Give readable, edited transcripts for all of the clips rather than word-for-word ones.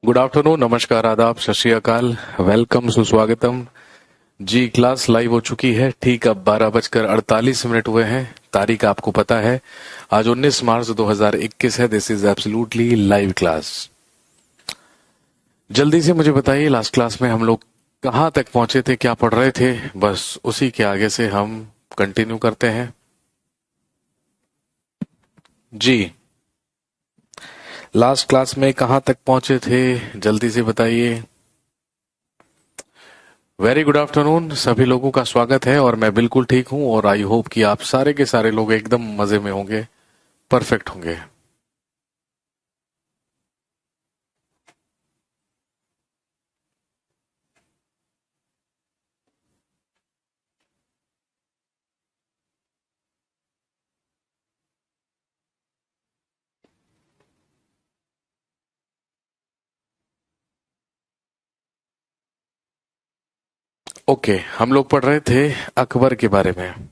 Good afternoon, नमस्कार, आदाब, सत श्री अकाल, वेलकम, सुस्वागतम जी। क्लास लाइव हो चुकी है। ठीक अब 12:48 हुए हैं। तारीख आपको पता है, आज 19 मार्च 2021 है। This is absolutely live class. जल्दी से मुझे बताइए, लास्ट क्लास में हम लोग कहाँ तक पहुंचे थे, क्या पढ़ रहे थे? बस उसी के आगे से हम कंटिन्यू करते हैं जी। लास्ट क्लास में कहाँ तक पहुंचे थे, जल्दी से बताइए। वेरी गुड आफ्टरनून, सभी लोगों का स्वागत है। और मैं बिल्कुल ठीक हूं और आई होप कि आप सारे के सारे लोग एकदम मजे में होंगे, परफेक्ट होंगे। ओके, हम लोग पढ़ रहे थे अकबर के बारे में।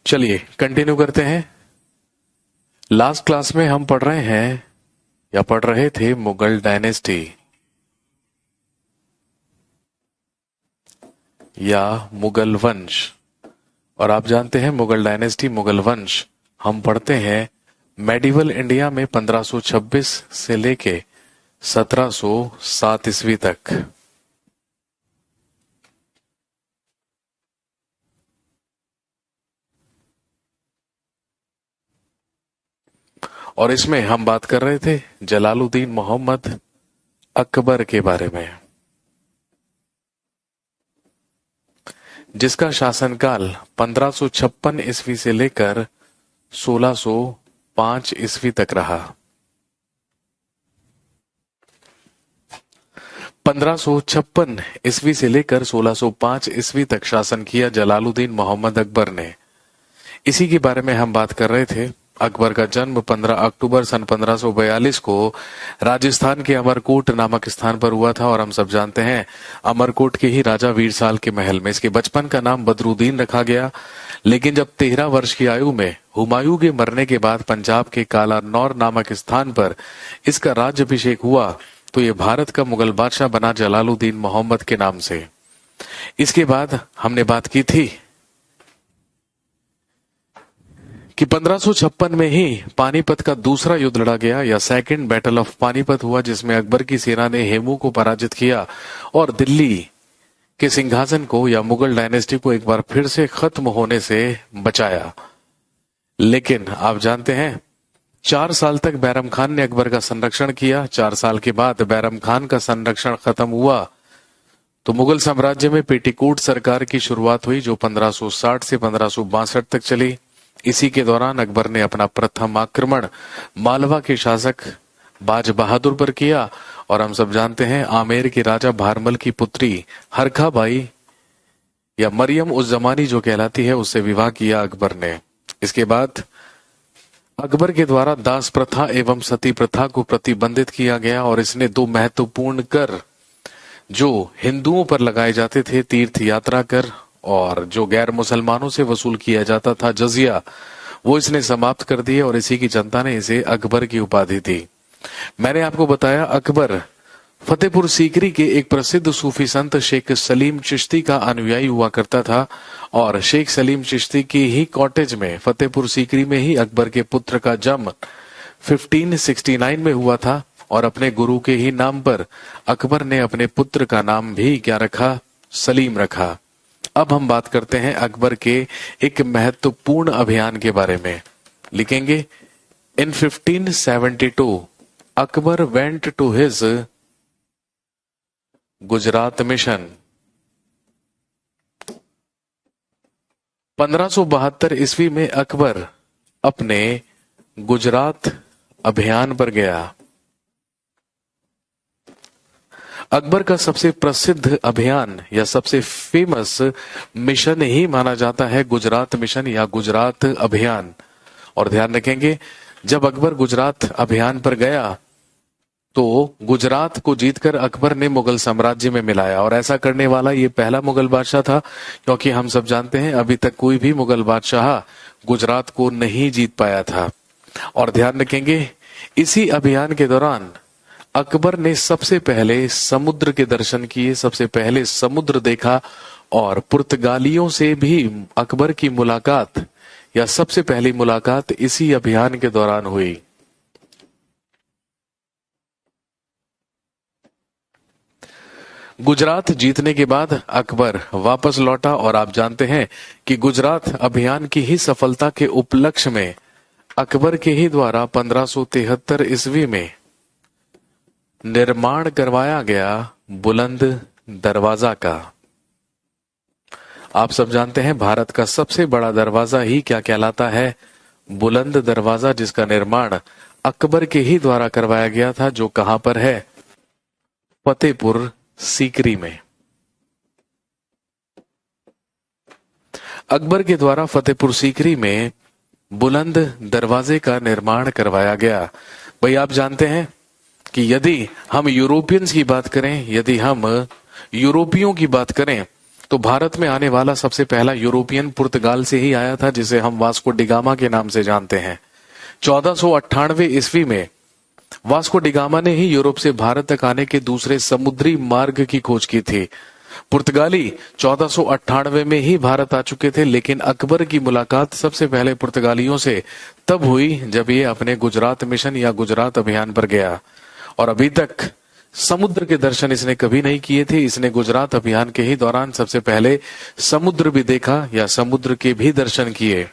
चलिए कंटिन्यू करते हैं। लास्ट क्लास में हम पढ़ रहे हैं या पढ़ रहे थे मुगल डायनेस्टी या मुगल वंश। और आप जानते हैं मुगल डायनेस्टी, मुगल वंश हम पढ़ते हैं मेडिवल इंडिया में 1526 से लेके 1707 ईस्वी तक। और इसमें हम बात कर रहे थे जलालुद्दीन मोहम्मद अकबर के बारे में, जिसका शासनकाल 1556 ईस्वी से लेकर 1605 ईस्वी तक रहा। 1556 ईस्वी से लेकर 1605 ईस्वी तक शासन किया जलालुद्दीन मोहम्मद अकबर ने। इसी के बारे में हम बात कर रहे थे। अकबर का जन्म 15 अक्टूबर सन 1542 को राजस्थान के अमरकोट नामक स्थान पर हुआ था। और हम सब जानते हैं अमरकोट के ही राजा वीरसाल के महल में इसके बचपन का नाम बदरुद्दीन रखा गया। लेकिन जब 13 वर्ष की आयु में हुमायूं के मरने के बाद पंजाब के कालानौर नामक स्थान पर इसका राज्याभिषेक हुआ तो ये भारत का मुगल बादशाह बना जलालुद्दीन मोहम्मद के नाम से। इसके बाद हमने बात की थी कि 1556 में ही पानीपत का दूसरा युद्ध लड़ा गया या सेकंड बैटल ऑफ पानीपत हुआ, जिसमें अकबर की सेना ने हेमू को पराजित किया और दिल्ली के सिंहासन को या मुगल डायनेस्टी को एक बार फिर से खत्म होने से बचाया। लेकिन आप जानते हैं 4 साल तक बैरम खान ने अकबर का संरक्षण किया। 4 साल के बाद बैरम खान का संरक्षण खत्म हुआ तो मुगल साम्राज्य में पेटीकोट सरकार की शुरुआत हुई, जो 1560 से 1562 तक चली। इसी के दौरान अकबर ने अपना प्रथम आक्रमण मालवा के शासक बाज बहादुर पर किया। और हम सब जानते हैं आमेर के राजा भारमल की पुत्री हरखा बाई या मरियम उस जमानी जो कहलाती है, उससे विवाह किया अकबर ने। इसके बाद अकबर के द्वारा दास प्रथा एवं सती प्रथा को प्रतिबंधित किया गया और इसने 2 महत्वपूर्ण कर जो हिंदुओं पर लगाए जाते थे, तीर्थ यात्रा कर और जो गैर मुसलमानों से वसूल किया जाता था जजिया, वो इसने समाप्त कर दिए और इसी की जनता ने इसे अकबर की उपाधि दी। मैंने आपको बताया अकबर फतेहपुर सीकरी के एक प्रसिद्ध सूफी संत शेख सलीम चिश्ती का अनुयायी हुआ करता था। और शेख सलीम चिश्ती की ही कॉटेज में फतेहपुर सीकरी में ही अकबर के पुत्र का जन्म 1569 में हुआ था। और अपने गुरु के ही नाम पर अकबर ने अपने पुत्र का नाम भी क्या रखा? सलीम रखा। अब हम बात करते हैं अकबर के एक महत्वपूर्ण अभियान के बारे में। लिखेंगे in 1572 Akbar went to his Gujarat mission. 1572 ईस्वी में अकबर अपने गुजरात अभियान पर गया। अकबर का सबसे प्रसिद्ध अभियान या सबसे फेमस मिशन ही माना जाता है गुजरात मिशन या गुजरात अभियान। और ध्यान रखेंगे जब अकबर गुजरात अभियान पर गया तो गुजरात को जीतकर अकबर ने मुगल साम्राज्य में मिलाया। और ऐसा करने वाला ये पहला मुगल बादशाह था, क्योंकि हम सब जानते हैं अभी तक कोई भी मुगल बादशाह गुजरात को नहीं जीत पाया था। और ध्यान रखेंगे इसी अभियान के दौरान अकबर ने सबसे पहले समुद्र के दर्शन किए, सबसे पहले समुद्र देखा और पुर्तगालियों से भी अकबर की मुलाकात या सबसे पहली मुलाकात इसी अभियान के दौरान हुई। गुजरात जीतने के बाद अकबर वापस लौटा और आप जानते हैं कि गुजरात अभियान की ही सफलता के उपलक्ष्य में अकबर के ही द्वारा 1573 ईस्वी में निर्माण करवाया गया बुलंद दरवाजा का। आप सब जानते हैं भारत का सबसे बड़ा दरवाजा ही क्या कहलाता है? बुलंद दरवाजा, जिसका निर्माण अकबर के ही द्वारा करवाया गया था, जो कहां पर है? फतेहपुर सीकरी में। अकबर के द्वारा फतेहपुर सीकरी में बुलंद दरवाजे का निर्माण करवाया गया। भाई आप जानते हैं कि यदि हम यूरोपियंस की बात करें, यदि हम यूरोपियों की बात करें, तो भारत में आने वाला सबसे पहला यूरोपियन पुर्तगाल से ही आया था, जिसे हम वास्को डिगामा के नाम से जानते हैं। 1498 ईस्वी में वास्को डिगामा ने ही यूरोप से भारत तक आने के दूसरे समुद्री मार्ग की खोज की थी। पुर्तगाली 1498 में ही भारत आ चुके थे, लेकिन अकबर की मुलाकात सबसे पहले पुर्तगालियों से तब हुई जब ये अपने गुजरात मिशन या गुजरात अभियान पर गया। और अभी तक समुद्र के दर्शन इसने कभी नहीं किए थे। इसने गुजरात अभियान के ही दौरान सबसे पहले समुद्र भी देखा या समुद्र के भी दर्शन किए।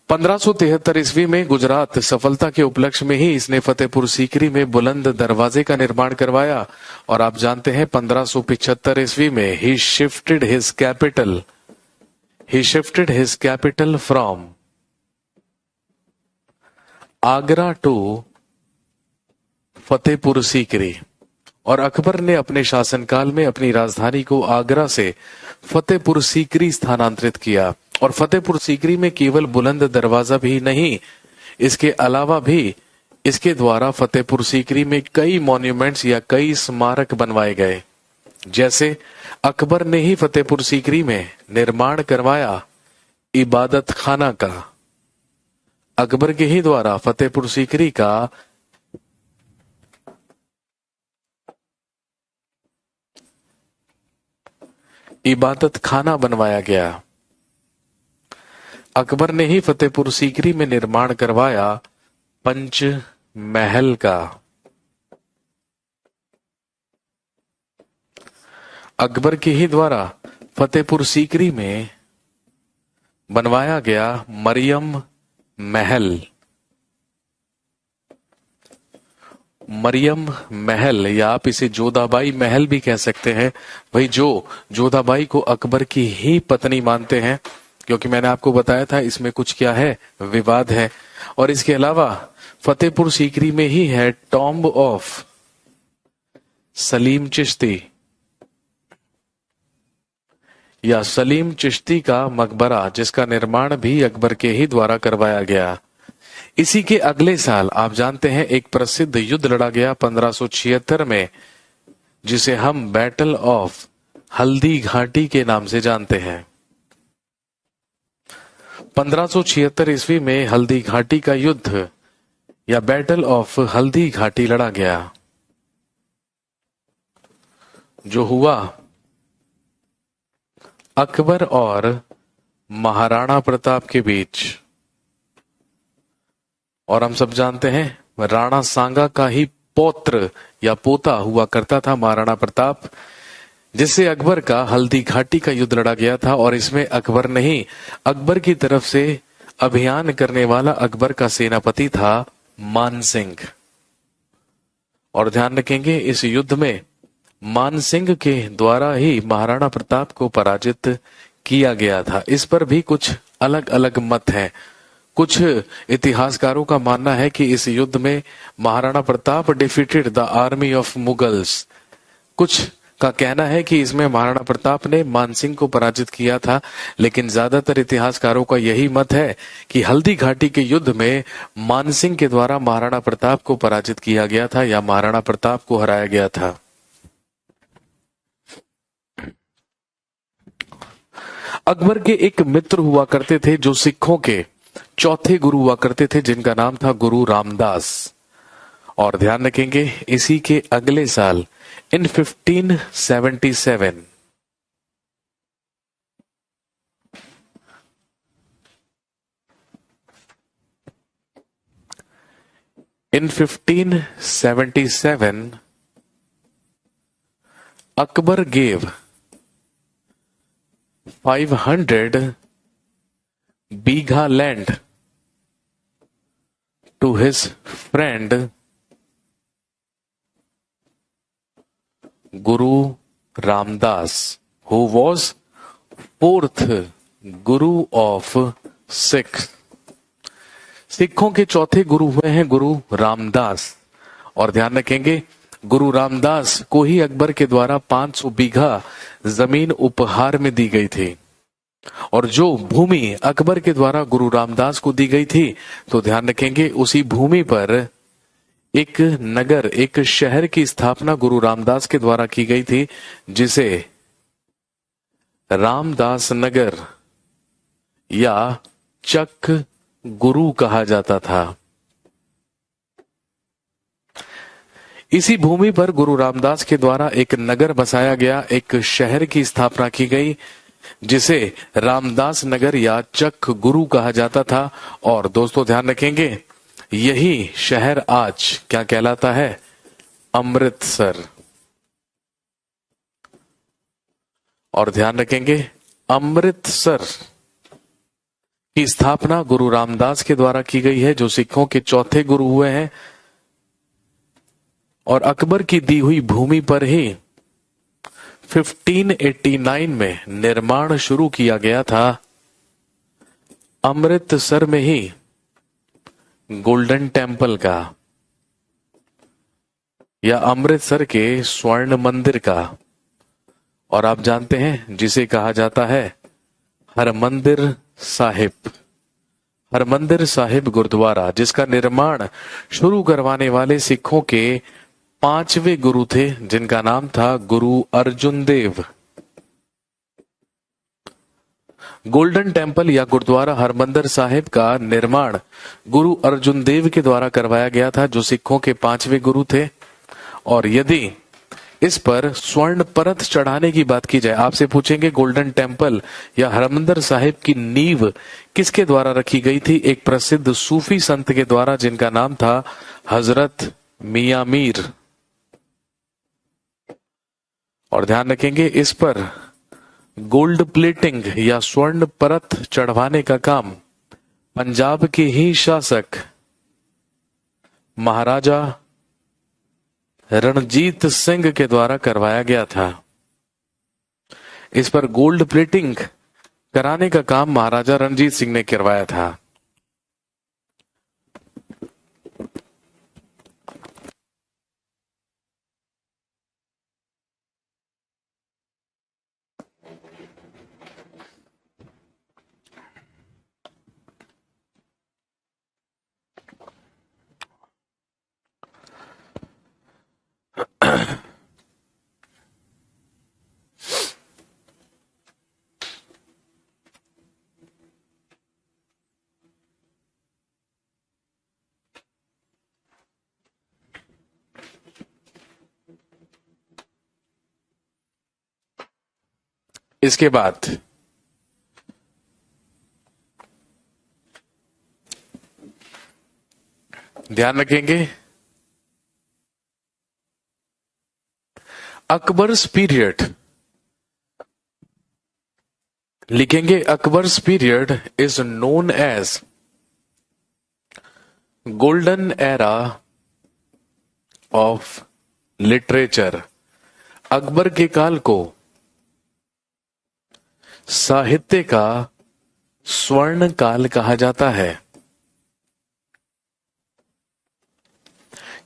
1573 ईस्वी में गुजरात सफलता के उपलक्ष्य में ही इसने फतेहपुर सीकरी में बुलंद दरवाजे का निर्माण करवाया। और आप जानते हैं 1575 ईस्वी में ही shifted his capital from Agra to Fatehpur Sikri. और अकबर ने अपने शासनकाल में अपनी राजधानी को आगरा से फतेहपुर सीकरी स्थानांतरित किया। और फतेहपुर सीकरी में केवल बुलंद दरवाजा भी नहीं, इसके अलावा भी इसके द्वारा फतेहपुर सीकरी में कई मॉन्यूमेंट्स या कई स्मारक बनवाए गए। जैसे अकबर ने ही फतेहपुर सीकरी में निर्माण करवाया इबादत खाना का। अकबर के ही द्वारा फतेहपुर सीकरी का इबादत खाना बनवाया गया। अकबर ने ही फतेहपुर सीकरी में निर्माण करवाया पंच महल का। अकबर के ही द्वारा फतेहपुर सीकरी में बनवाया गया मरियम महल। मरियम महल या आप इसे जोधाबाई महल भी कह सकते हैं। भाई जो जोधाबाई को अकबर की ही पत्नी मानते हैं, क्योंकि मैंने आपको बताया था इसमें कुछ क्या है, विवाद है। और इसके अलावा फतेहपुर सीकरी में ही है टॉम्ब ऑफ सलीम चिश्ती या सलीम चिश्ती का मकबरा, जिसका निर्माण भी अकबर के ही द्वारा करवाया गया। इसी के अगले साल आप जानते हैं एक प्रसिद्ध युद्ध लड़ा गया 1576 में, जिसे हम बैटल ऑफ हल्दी घाटी के नाम से जानते हैं। 1576 ईस्वी में हल्दी घाटी का युद्ध या बैटल ऑफ हल्दी घाटी लड़ा गया, जो हुआ अकबर और महाराणा प्रताप के बीच। और हम सब जानते हैं राणा सांगा का ही पौत्र या पोता हुआ करता था महाराणा प्रताप, जिससे अकबर का हल्दी घाटी का युद्ध लड़ा गया था। और इसमें अकबर नहीं, अकबर की तरफ से अभियान करने वाला अकबर का सेनापति था मानसिंह। और ध्यान रखेंगे इस युद्ध में मानसिंह के द्वारा ही महाराणा प्रताप को पराजित किया गया था। इस पर भी कुछ अलग अलग मत हैं। कुछ इतिहासकारों का मानना है कि इस युद्ध में Maharana Pratap defeated the army of Mughals. कुछ का कहना है कि इसमें महाराणा प्रताप ने मानसिंह को पराजित किया था, लेकिन ज्यादातर इतिहासकारों का यही मत है कि हल्दी घाटी के युद्ध में मानसिंह के द्वारा महाराणा प्रताप को पराजित किया गया था या महाराणा प्रताप को हराया गया था। अकबर के एक मित्र हुआ करते थे जो सिखों के चौथे गुरु हुआ करते थे, जिनका नाम था गुरु रामदास। और ध्यान रखेंगे इसी के अगले साल इन 1577 Akbar gave 500 bigha land to his friend Guru Ramdas, who was fourth Guru of Sikhs. सिखों के चौथे गुरु हुए हैं गुरु रामदास। और ध्यान रखेंगे गुरु रामदास को ही अकबर के द्वारा 500 बीघा जमीन उपहार में दी गई थी। और जो भूमि अकबर के द्वारा गुरु रामदास को दी गई थी, तो ध्यान रखेंगे उसी भूमि पर एक नगर, एक शहर की स्थापना गुरु रामदास के द्वारा की गई थी, जिसे रामदास नगर या चक गुरु कहा जाता था। इसी भूमि पर गुरु रामदास के द्वारा एक नगर बसाया गया, एक शहर की स्थापना की गई, जिसे रामदास नगर या चक गुरु कहा जाता था। और दोस्तों ध्यान रखेंगे यही शहर आज क्या कहलाता है? अमृतसर। और ध्यान रखेंगे अमृतसर की स्थापना गुरु रामदास के द्वारा की गई है, जो सिखों के चौथे गुरु हुए हैं। और अकबर की दी हुई भूमि पर ही 1589 में निर्माण शुरू किया गया था। अमृतसर में ही गोल्डन टेम्पल का या अमृतसर के स्वर्ण मंदिर का, और आप जानते हैं जिसे कहा जाता है हरमंदिर साहिब। हरमंदिर साहिब गुरुद्वारा, जिसका निर्माण शुरू करवाने वाले सिखों के 5वें गुरु थे, जिनका नाम था गुरु अर्जुन देव। गोल्डन टेम्पल या गुरुद्वारा हरमंदिर साहिब का निर्माण गुरु अर्जुन देव के द्वारा करवाया गया था, जो सिखों के 5वें गुरु थे। और यदि इस पर स्वर्ण परत चढ़ाने की बात की जाए, आपसे पूछेंगे गोल्डन टेम्पल या हरमंदिर साहिब की नींव किसके द्वारा रखी गई थी? एक प्रसिद्ध सूफी संत के द्वारा, जिनका नाम था हजरत मियां मीर। और ध्यान रखेंगे इस पर गोल्ड प्लेटिंग या स्वर्ण परत चढ़वाने का काम पंजाब के ही शासक महाराजा रणजीत सिंह के द्वारा करवाया गया था। इस पर गोल्ड प्लेटिंग कराने का काम महाराजा रणजीत सिंह ने करवाया था। इसके बाद ध्यान रखेंगे अकबर्स पीरियड, लिखेंगे Akbar's period is known as golden era of literature. Akbar के काल को साहित्य का स्वर्ण काल कहा जाता है,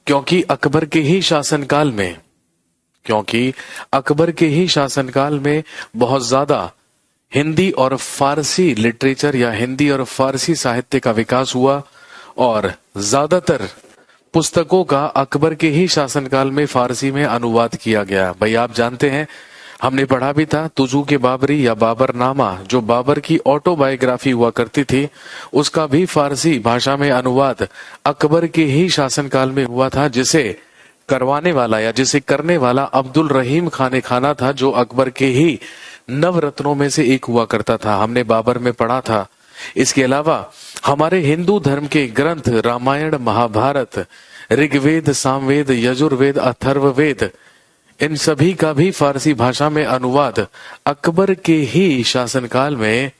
क्योंकि अकबर के ही शासनकाल में बहुत ज्यादा हिंदी और फारसी लिटरेचर या हिंदी और फारसी साहित्य का विकास हुआ, और ज्यादातर पुस्तकों का अकबर के ही शासनकाल में फारसी में अनुवाद किया गया। भाई आप जानते हैं हमने पढ़ा भी था तुजू के बाबरी या बाबरनामा, जो बाबर की ऑटोबायोग्राफी हुआ करती थी, उसका भी फारसी भाषा में अनुवाद अकबर के ही शासनकाल में हुआ था, जिसे करवाने वाला या जिसे करने वाला अब्दुल रहीम खान खाना था, जो अकबर के ही नवरत्नों में से एक हुआ करता था। हमने बाबर में पढ़ा था। इसके अलावा हमारे हिंदू धर्म के ग्रंथ रामायण, महाभारत, ऋग्वेद, सामवेद, यजुर्वेद, अथर्ववेद, इन सभी का भी फारसी भाषा में अनुवाद अकबर के ही शासनकाल में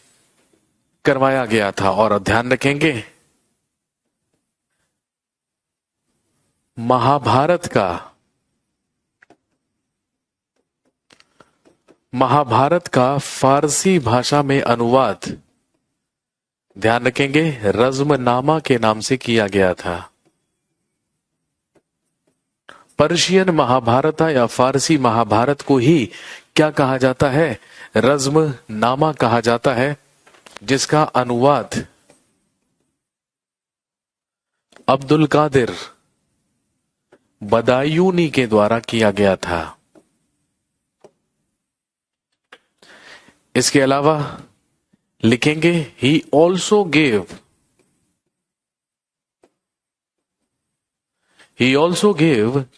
करवाया गया था। और ध्यान रखेंगे, महाभारत का फारसी भाषा में अनुवाद, ध्यान रखेंगे, रज़्मनामा के नाम से किया गया था। पर्शियन महाभारत या फारसी महाभारत को ही क्या कहा जाता है? रज़्मनामा कहा जाता है, जिसका अनुवाद अब्दुल कादिर बदायूनी के द्वारा किया गया था। इसके अलावा लिखेंगे he also gave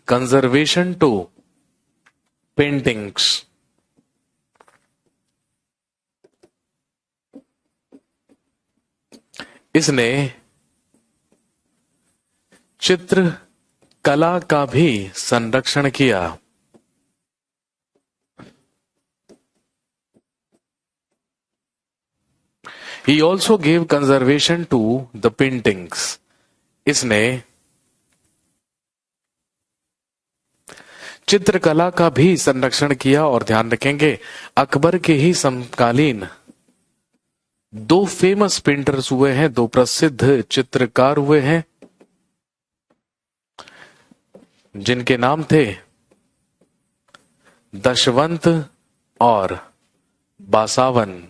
conservation to paintings. इसने चित्र कला का भी संरक्षण किया। He also gave conservation to the paintings. इसने चित्रकला का भी संरक्षण किया। और ध्यान रखेंगे, अकबर के ही समकालीन दो फेमस पेंटर्स हुए हैं, दो प्रसिद्ध चित्रकार हुए हैं, जिनके नाम थे दशवंत और बासावन।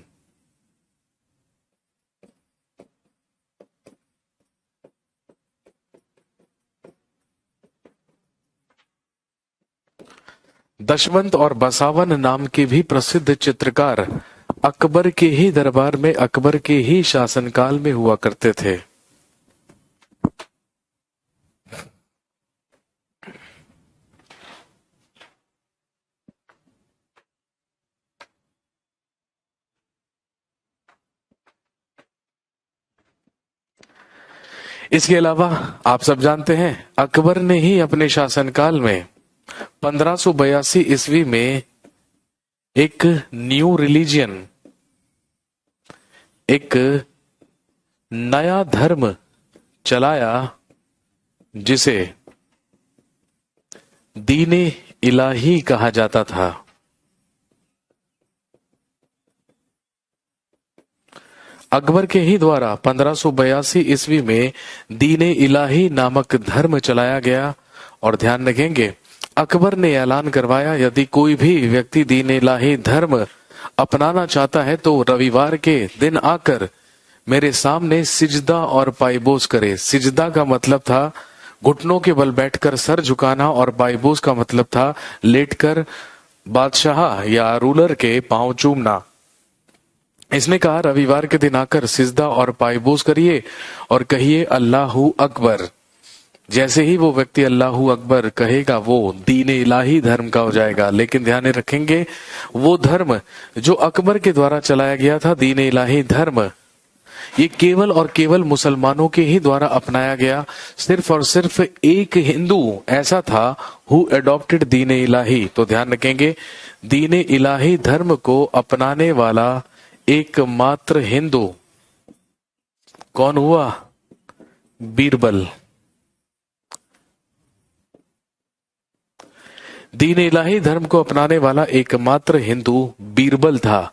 दशवंत और बसावन नाम के भी प्रसिद्ध चित्रकार अकबर के ही दरबार में, अकबर के ही शासनकाल में हुआ करते थे। इसके अलावा आप सब जानते हैं, अकबर ने ही अपने शासनकाल में 1582 ईस्वी में एक न्यू रिलीजियन, एक नया धर्म चलाया, जिसे दीने इलाही कहा जाता था। अकबर के ही द्वारा 1582 ईस्वी में दीने इलाही नामक धर्म चलाया गया। और ध्यान रखेंगे, अकबर ने ऐलान करवाया, यदि कोई भी व्यक्ति दीन इलाही धर्म अपनाना चाहता है तो रविवार के दिन आकर मेरे सामने सिजदा और पायबोस करे। सिजदा का मतलब था घुटनों के बल बैठकर सर झुकाना, और पायबोस का मतलब था लेटकर बादशाह या रूलर के पांव चूमना। इसने कहा, रविवार के दिन आकर सिजदा और पायबोस करिए और कहिए अल्लाहू अकबर। जैसे ही वो व्यक्ति अल्लाहू अकबर कहेगा, वो दीन इलाही धर्म का हो जाएगा। लेकिन ध्यान रखेंगे, वो धर्म जो अकबर के द्वारा चलाया गया था, दीन इलाही धर्म, ये केवल और केवल मुसलमानों के ही द्वारा अपनाया गया। सिर्फ और सिर्फ एक हिंदू ऐसा था हु अडॉप्टेड दीन इलाही। तो ध्यान रखेंगे, दीन इलाही धर्म को अपनाने वाला एकमात्र हिंदू कौन हुआ? बीरबल। दीन इलाही धर्म को अपनाने वाला एकमात्र हिंदू बीरबल था।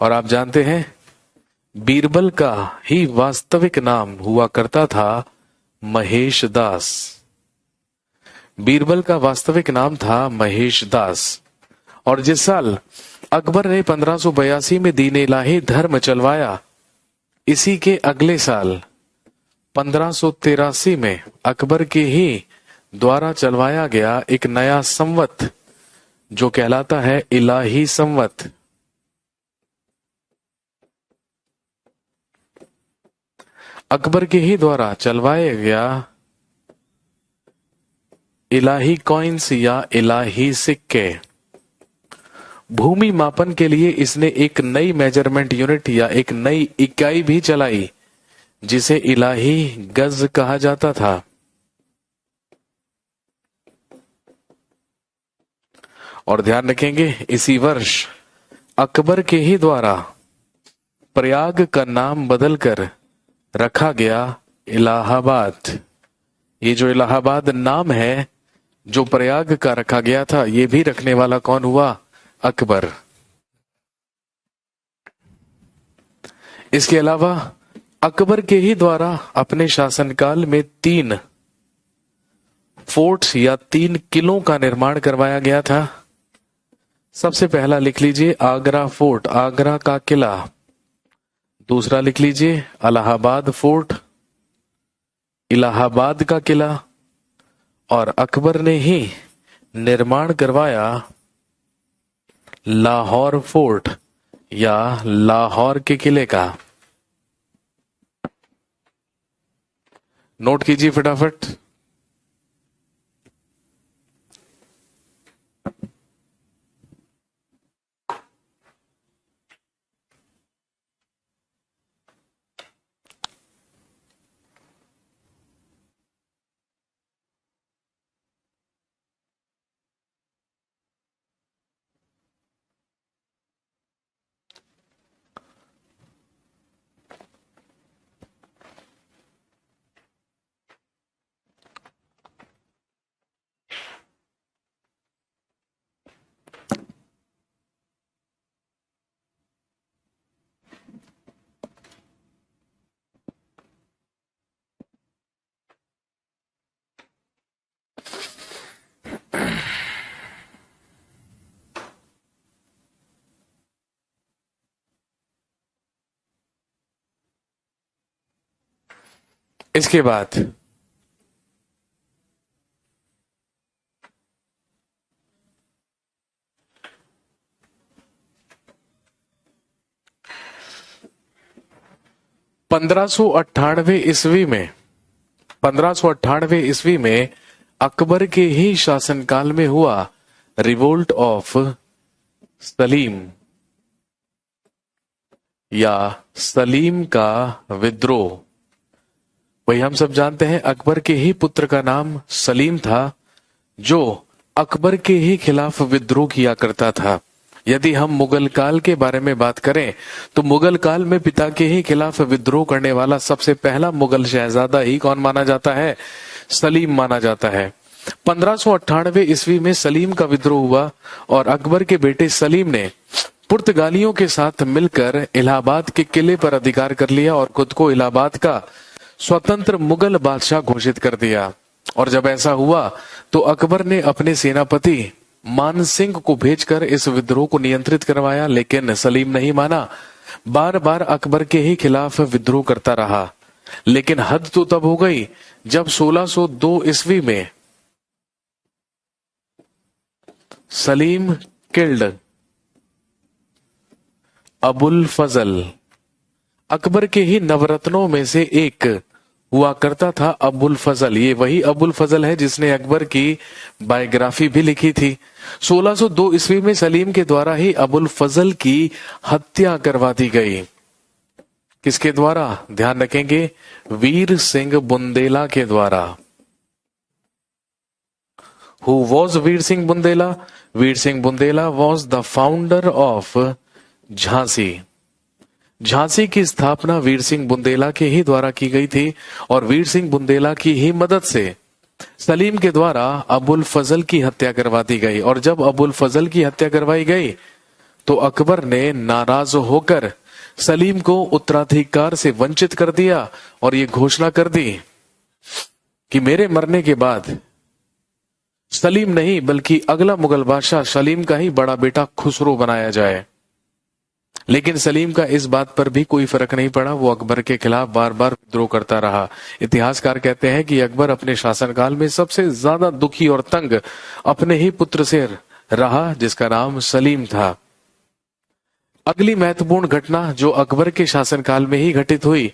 और आप जानते हैं, बीरबल का ही वास्तविक नाम हुआ करता था महेश दास। बीरबल का वास्तविक नाम था महेश दास। और जिस साल अकबर ने 1582 में दीन इलाही धर्म चलवाया, इसी के अगले साल 1583 में अकबर के ही द्वारा चलवाया गया एक नया संवत जो कहलाता है इलाही संवत। अकबर के ही द्वारा चलवाया गया इलाही कॉइन्स या इलाही सिक्के। भूमि मापन के लिए इसने एक नई मेजरमेंट यूनिट या एक नई इकाई भी चलाई जिसे इलाही गज कहा जाता था। और ध्यान रखेंगे इसी वर्ष अकबर के ही द्वारा प्रयाग का नाम बदलकर रखा गया इलाहाबाद। ये जो इलाहाबाद नाम है जो प्रयाग का रखा गया था, ये भी रखने वाला कौन हुआ? अकबर। इसके अलावा अकबर के ही द्वारा अपने शासनकाल में 3 फोर्ट्स या 3 किलों का निर्माण करवाया गया था। सबसे पहला लिख लीजिए आगरा फोर्ट, आगरा का किला। दूसरा लिख लीजिए इलाहाबाद फोर्ट, इलाहाबाद का किला। और अकबर ने ही निर्माण करवाया लाहौर फोर्ट या लाहौर के किले का। नोट कीजिए फटाफट। इसके बाद पंद्रह सौ अट्ठानवे ईस्वी में अकबर के ही शासनकाल में हुआ रिवोल्ट ऑफ सलीम या सलीम का विद्रोह। वही हम सब जानते हैं अकबर के ही पुत्र का नाम सलीम था जो अकबर के ही खिलाफ विद्रोह किया करता था। यदि हम मुगल काल के बारे में बात करें तो मुगल काल में पिता के ही खिलाफ विद्रोह करने वाला सबसे पहला मुगल शहजादा ही कौन माना जाता है? सलीम माना जाता है। 1598 ईस्वी में सलीम का विद्रोह हुआ और अकबर के बेटे सलीम ने पुर्तगालियों के साथ मिलकर इलाहाबाद के किले पर अधिकार कर लिया और खुद को इलाहाबाद का स्वतंत्र मुगल बादशाह घोषित कर दिया। और जब ऐसा हुआ तो अकबर ने अपने सेनापति मान सिंह को भेजकर इस विद्रोह को नियंत्रित करवाया, लेकिन सलीम नहीं माना। बार बार अकबर के ही खिलाफ विद्रोह करता रहा, लेकिन हद तो तब हो गई जब 1602 ईस्वी में सलीम किल्ड अबुल फजल। अकबर के ही नवरत्नों में से एक हुआ करता था अबुल फजल। ये वही अबुल फजल है जिसने अकबर की बायोग्राफी भी लिखी थी। 1602 ईस्वी में सलीम के द्वारा ही अबुल फजल की हत्या करवा दी गई। किसके द्वारा? ध्यान रखेंगे, वीर सिंह बुंदेला के द्वारा। Who was Veer Singh Bundela? Veer Singh Bundela was the founder of Jhansi. Jhansi की स्थापना वीर सिंह बुंदेला के ही द्वारा की गई थी और वीर सिंह बुंदेला की ही मदद से सलीम के द्वारा अबुल फजल की हत्या करवा दी गई। और जब अबुल फजल की हत्या करवाई गई तो अकबर ने नाराज होकर सलीम को उत्तराधिकार से वंचित कर दिया और ये घोषणा कर दी कि मेरे मरने के बाद सलीम नहीं बल्कि अगला मुगल बादशाह सलीम का ही बड़ा बेटा खुसरो बनाया जाए। लेकिन सलीम का इस बात पर भी कोई फर्क नहीं पड़ा, वो अकबर के खिलाफ बार बार विद्रोह करता रहा। इतिहासकार कहते हैं कि अकबर अपने शासनकाल में सबसे ज्यादा दुखी और तंग अपने ही पुत्र से रहा जिसका नाम सलीम था। अगली महत्वपूर्ण घटना जो अकबर के शासनकाल में ही घटित हुई,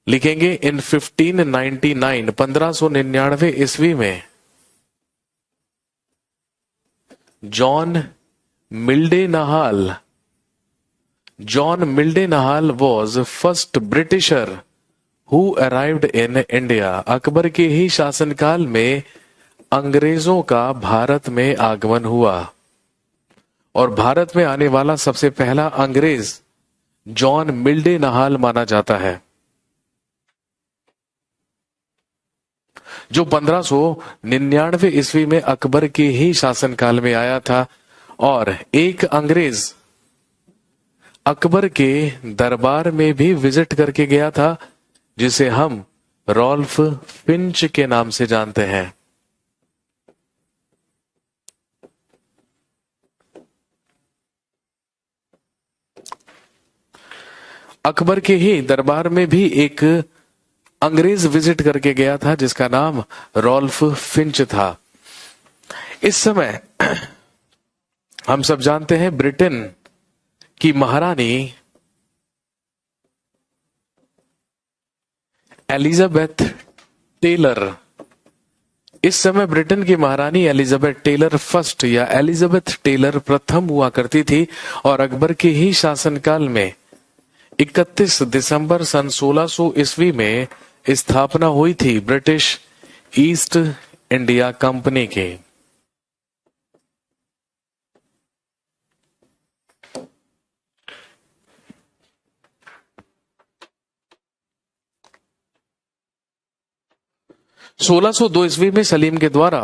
लिखेंगे इन 1599 1599 ईस्वी में John Mildenhall was first britisher who arrived in India. Akbar के ही शासनकाल में अंग्रेजों का भारत में आगमन हुआ और भारत में आने वाला सबसे पहला अंग्रेज जॉन मिल्डेनहाल माना जाता है, जो 1599 ईस्वी में अकबर के ही शासनकाल में आया था। और एक अंग्रेज अकबर के दरबार में भी विजिट करके गया था, जिसे हम रॉल्फ फिंच के नाम से जानते हैं। अकबर के ही दरबार में भी एक अंग्रेज विजिट करके गया था जिसका नाम रॉल्फ फिंच था। इस समय हम सब जानते हैं ब्रिटेन की महारानी एलिजाबेथ टेलर, इस समय ब्रिटेन की महारानी एलिजाबेथ टेलर फर्स्ट या एलिजाबेथ टेलर प्रथम हुआ करती थी और अकबर के ही शासनकाल में 31 दिसंबर सन 1600 ईस्वी में स्थापना हुई थी ब्रिटिश ईस्ट इंडिया कंपनी की। सोलह सौ दो ईस्वी में सलीम के द्वारा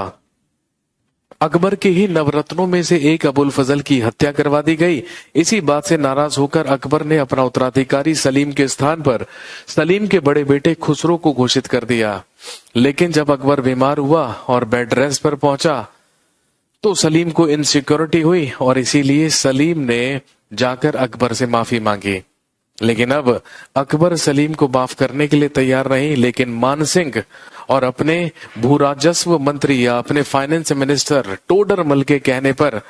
अकबर के ही नवरत्नों में से एक अबुल फजल की हत्या करवा दी गई। इसी बात से नाराज होकर अकबर ने अपना उत्तराधिकारी सलीम के स्थान पर सलीम के बड़े बेटे खुसरो को घोषित कर दिया। लेकिन जब अकबर बीमार हुआ और बेड रेस्ट पर पहुंचा तो सलीम को इनसिक्योरिटी हुई और इसीलिए सलीम ने जाकर अकबर से माफी मांगी। लेकिन अब अकबर सलीम को माफ करने के लिए तैयार नहीं, लेकिन मानसिंह और अपने भूराजस्व मंत्री या अपने फाइनेंस मिनिस्टर टोडरमल के कहने पर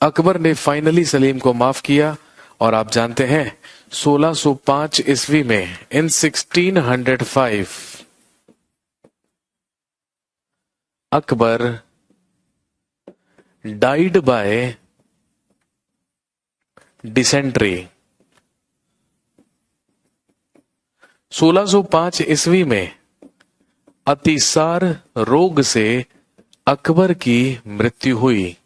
अकबर ने फाइनली सलीम को माफ किया। और आप जानते हैं 1605 ईस्वी में इन 1605 अकबर डाइड बाय डिसेंट्री। 1605 ईस्वी में अतिसार रोग से अकबर की मृत्यु हुई।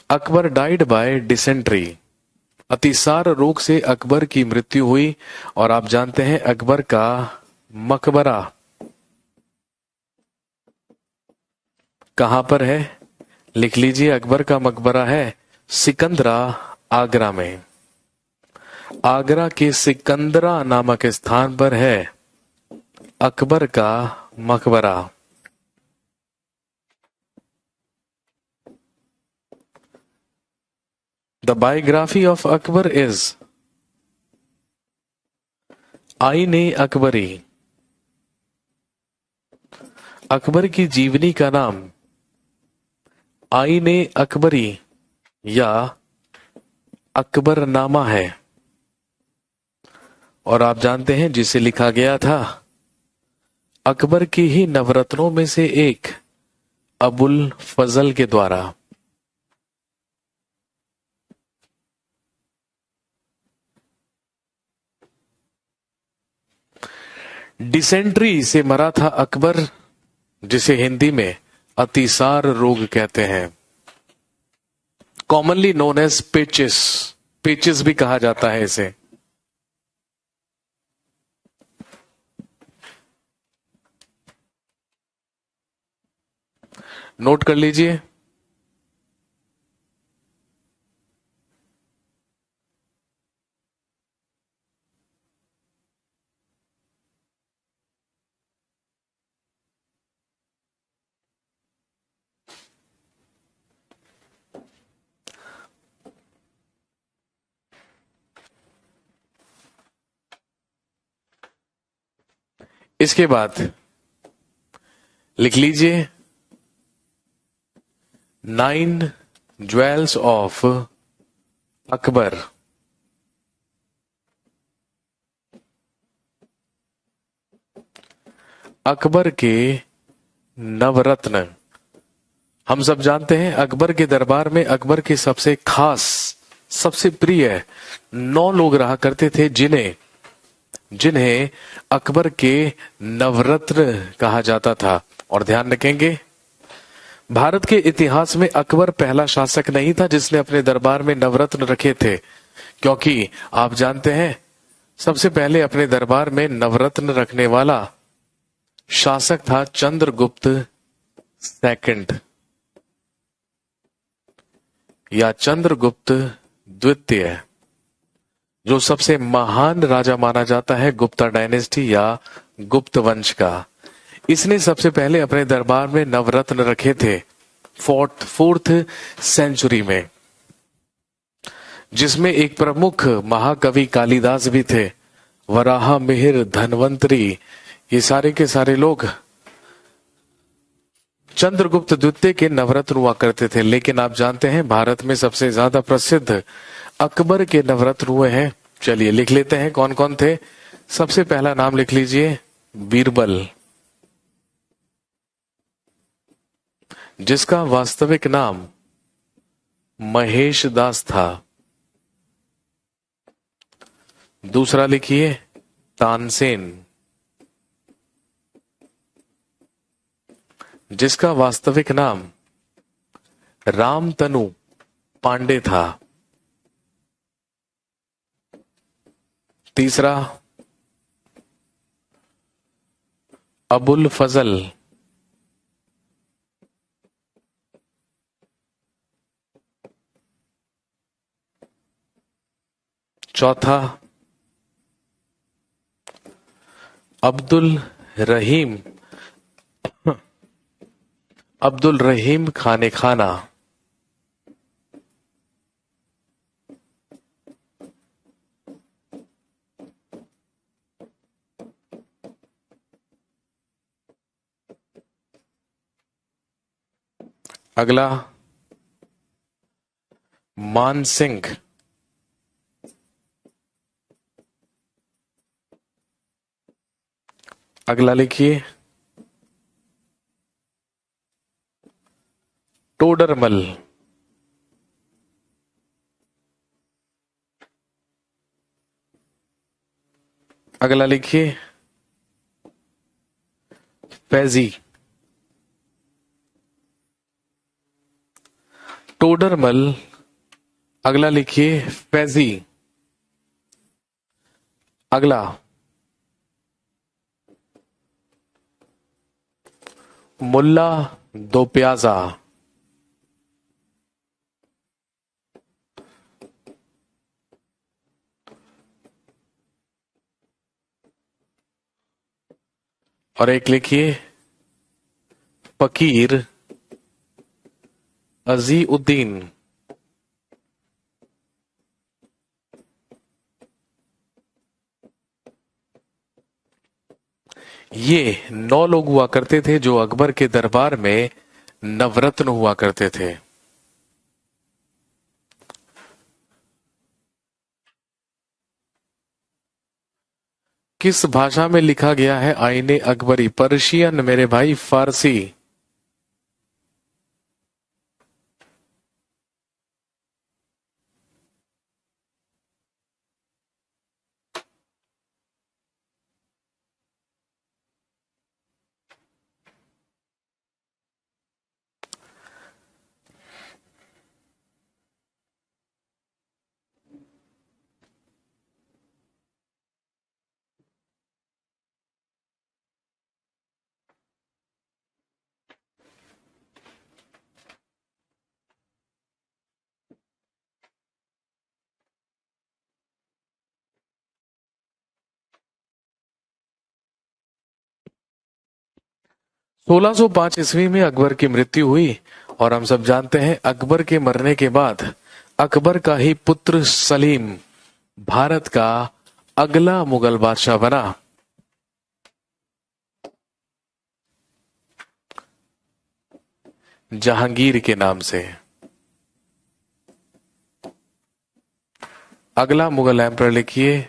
अकबर डाइड बाय डिसेंट्री, अतिसार रोग से अकबर की मृत्यु हुई। और आप जानते हैं अकबर का मकबरा कहां पर है, लिख लीजिए। अकबर का मकबरा है सिकंदरा, आगरा में। आगरा के सिकंदरा नामक स्थान पर है अकबर का मकबरा। The biography of Akbar is आईने अकबरी। अकबर की जीवनी का नाम आईने अकबरी या अकबरनामा है। और आप जानते हैं जिसे लिखा गया था अकबर के ही नवरत्नों में से एक अबुल फजल के द्वारा। डिसेंट्री से मरा था अकबर, जिसे हिंदी में अतिसार रोग कहते हैं, कॉमनली नोन एज पेचिस। पेचिस भी कहा जाता है इसे। नोट कर लीजिए। इसके बाद लिख लीजिए nine jewels of Akbar. Akbar के नवरत्न। हम सब जानते हैं अकबर के दरबार में अकबर के सबसे खास, सबसे प्रिय 9 लोग रहा करते थे, जिन्हें जिन्हें अकबर के नवरत्न कहा जाता था। और ध्यान रखेंगे, भारत के इतिहास में अकबर पहला शासक नहीं था जिसने अपने दरबार में नवरत्न रखे थे, क्योंकि आप जानते हैं सबसे पहले अपने दरबार में नवरत्न रखने वाला शासक था चंद्रगुप्त सेकंड या चंद्रगुप्त द्वितीय, जो सबसे महान राजा माना जाता है गुप्ता डायनेस्टी या गुप्त वंश का। इसने सबसे पहले अपने दरबार में नवरत्न रखे थे फोर्थ सेंचुरी में, जिसमें एक प्रमुख महाकवि कालिदास भी थे। वराह मिहिर धनवंतरी, ये सारे के सारे लोग चंद्रगुप्त द्वितीय के नवरत्न हुआ करते थे। लेकिन आप जानते हैं भारत में सबसे ज्यादा प्रसिद्ध अकबर के नवरत्न हुए हैं। चलिए लिख लेते हैं कौन कौन थे। सबसे पहला नाम लिख लीजिए बीरबल, जिसका वास्तविक नाम महेश दास था। दूसरा लिखिए तानसेन, जिसका वास्तविक नाम रामतनु पांडे था। तीसरा अबुल फजल, चौथा अब्दुल रहीम, अब्दुल रहीम खाने खाना। अगला मान सिंह, अगला लिखिए टोडरमल, अगला लिखिए फैजी। टोडरमल, अगला लिखिए फैजी। अगला मुल्ला दो प्याजा, और एक लिखिए फकीर अजीउद्दीन। ये 9 लोग हुआ करते थे जो अकबर के दरबार में नवरत्न हुआ करते थे। किस भाषा में लिखा गया है आईने अकबरी? पर्शियन मेरे भाई, फारसी। सोलह सौ पांच ईस्वी में अकबर की मृत्यु हुई और हम सब जानते हैं अकबर के मरने के बाद अकबर का ही पुत्र सलीम भारत का अगला मुगल बादशाह बना। जहांगीर के नाम से। अगला मुगल एम्परर लिखिए